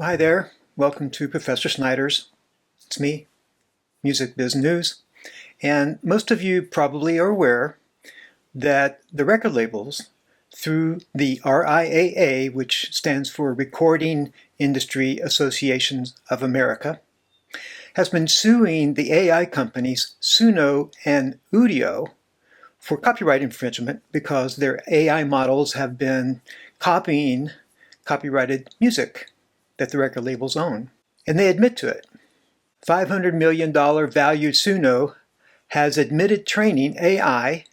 Hi there, welcome to Professor Snyder's. It's me, Music Biz News. And most of you probably are aware that the record labels, through the RIAA, which stands for Recording Industry Associations of America, has been suing the AI companies Suno and Udio for copyright infringement because their AI models have been copying copyrighted music that the record labels own. And they admit to it. $500 million valued Suno has admitted training AI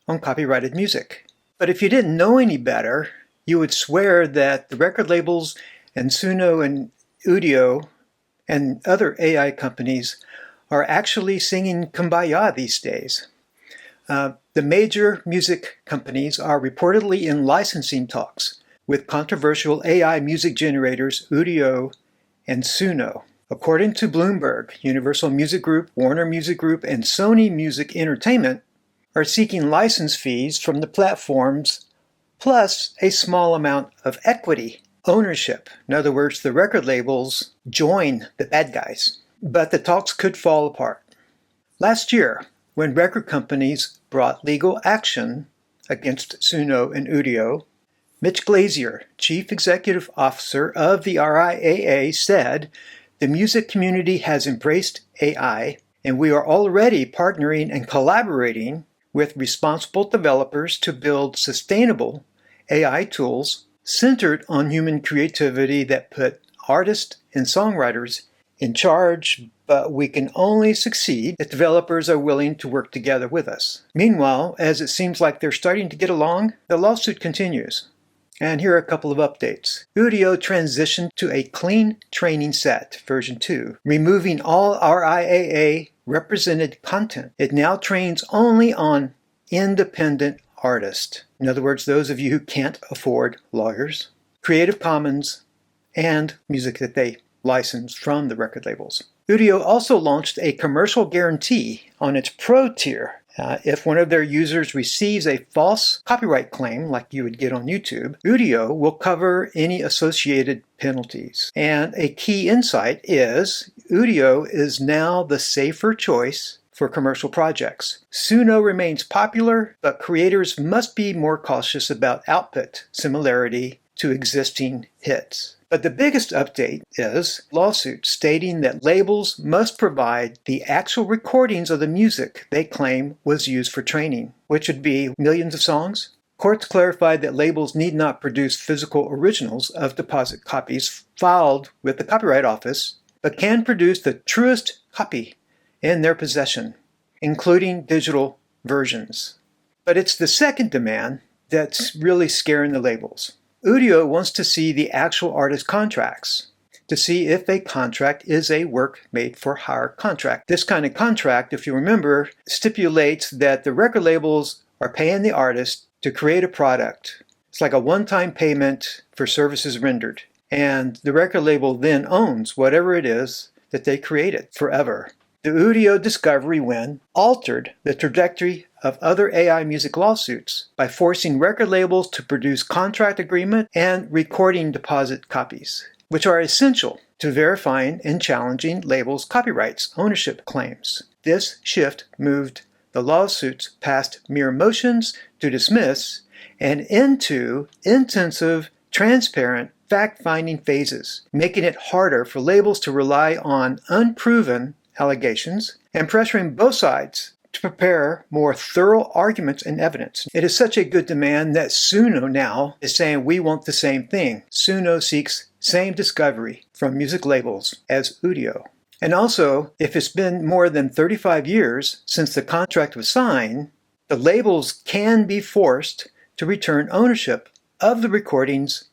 on copyrighted music. But if you didn't know any better, you would swear that the record labels and Suno and Udio and other AI companies are actually singing Kumbaya these days. The major music companies are reportedly in licensing talks with controversial AI music generators Udio and Suno. According to Bloomberg, Universal Music Group, Warner Music Group, and Sony Music Entertainment are seeking license fees from the platforms, plus a small amount of equity ownership. In other words, the record labels join the bad guys. But the talks could fall apart. Last year, when record companies brought legal action against Suno and Udio, Mitch Glazier, Chief Executive Officer of the RIAA, said, "The music community has embraced AI, and we are already partnering and collaborating with responsible developers to build sustainable AI tools centered on human creativity that put artists and songwriters in charge, but we can only succeed if developers are willing to work together with us." Meanwhile, as it seems like they're starting to get along, the lawsuit continues. And here are a couple of updates. Udio transitioned to a clean training set, version 2, removing all RIAA represented content. It now trains only on independent artists. In other words, those of you who can't afford lawyers, Creative Commons, and music that they license from the record labels. Udio also launched a commercial guarantee on its Pro tier. If one of their users receives a false copyright claim, like you would get on YouTube, Udio will cover any associated penalties. And a key insight is Udio is now the safer choice for commercial projects. Suno remains popular, but creators must be more cautious about output similarity to existing hits. But the biggest update is lawsuits stating that labels must provide the actual recordings of the music they claim was used for training, which would be millions of songs. Courts clarified that labels need not produce physical originals of deposit copies filed with the Copyright Office, but can produce the truest copy in their possession, including digital versions. But it's the second demand that's really scaring the labels. Udio wants to see the actual artist contracts to see if a contract is a work-made-for-hire contract. This kind of contract, if you remember, stipulates that the record labels are paying the artist to create a product. It's like a one-time payment for services rendered. And the record label then owns whatever it is that they created forever. The Udio discovery win altered the trajectory of other AI music lawsuits by forcing record labels to produce contract agreement and recording deposit copies, which are essential to verifying and challenging labels' copyrights ownership claims. This shift moved the lawsuits past mere motions to dismiss and into intensive, transparent, fact-finding phases, making it harder for labels to rely on unproven allegations and pressuring both sides to prepare more thorough arguments and evidence. It is such a good demand that Suno now is saying we want the same thing. Suno seeks same discovery from music labels as Udio. And also, if it's been more than 35 years since the contract was signed, the labels can be forced to return ownership of the recordings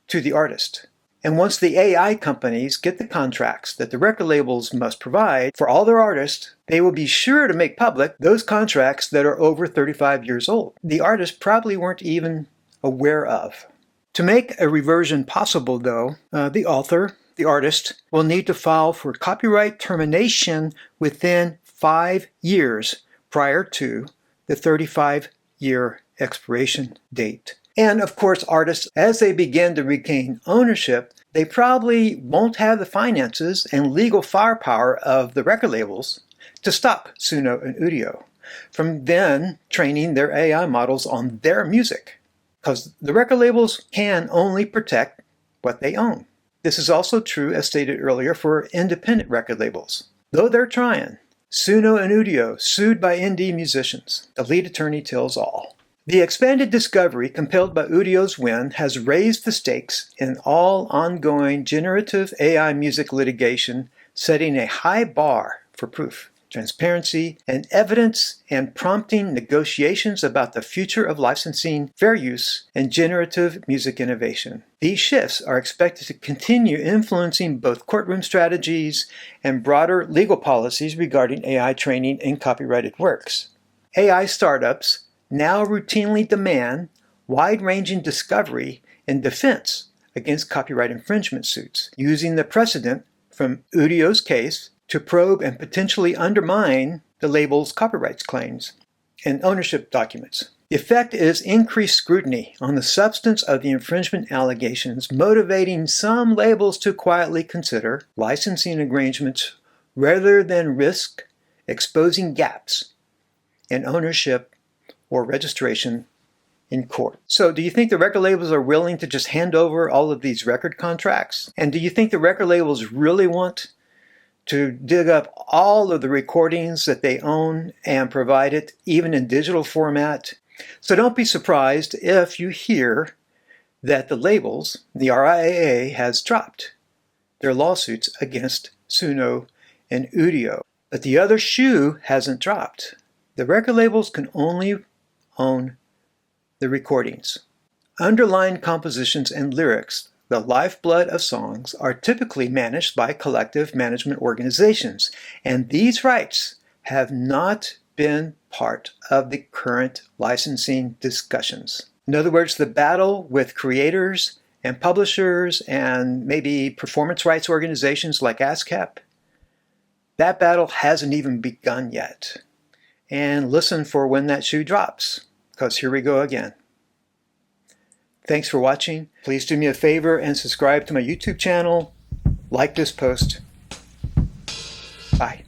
to the artist. And once the AI companies get the contracts that the record labels must provide for all their artists, they will be sure to make public those contracts that are over 35 years old. The artists probably weren't even aware of. To make a reversion possible, though, the author, the artist, will need to file for copyright termination within 5 years prior to the 35-year expiration date. And of course, artists, as they begin to regain ownership, they probably won't have the finances and legal firepower of the record labels to stop Suno and Udio from then training their AI models on their music, because the record labels can only protect what they own. This is also true, as stated earlier, for independent record labels. Though they're trying, Suno and Udio sued by indie musicians. The lead attorney tells all. The expanded discovery compelled by Udio's win has raised the stakes in all ongoing generative AI music litigation, setting a high bar for proof, transparency, and evidence, and prompting negotiations about the future of licensing, fair use, and generative music innovation. These shifts are expected to continue influencing both courtroom strategies and broader legal policies regarding AI training in copyrighted works. AI startups now routinely demand wide-ranging discovery in defense against copyright infringement suits, using the precedent from Udio's case to probe and potentially undermine the label's copyright claims and ownership documents. The effect is increased scrutiny on the substance of the infringement allegations, motivating some labels to quietly consider licensing arrangements rather than risk exposing gaps in ownership or registration in court. So do you think the record labels are willing to just hand over all of these record contracts? And do you think the record labels really want to dig up all of the recordings that they own and provide it even in digital format? So don't be surprised if you hear that the labels, the RIAA, has dropped their lawsuits against Suno and Udio. But the other shoe hasn't dropped. The record labels can only own the recordings. Underlying compositions and lyrics, the lifeblood of songs, are typically managed by collective management organizations, and these rights have not been part of the current licensing discussions. In other words, the battle with creators and publishers and maybe performance rights organizations like ASCAP, that battle hasn't even begun yet. And listen for when that shoe drops, because here we go again. Thanks for watching. Please do me a favor and subscribe to my YouTube channel. Like this post. Bye.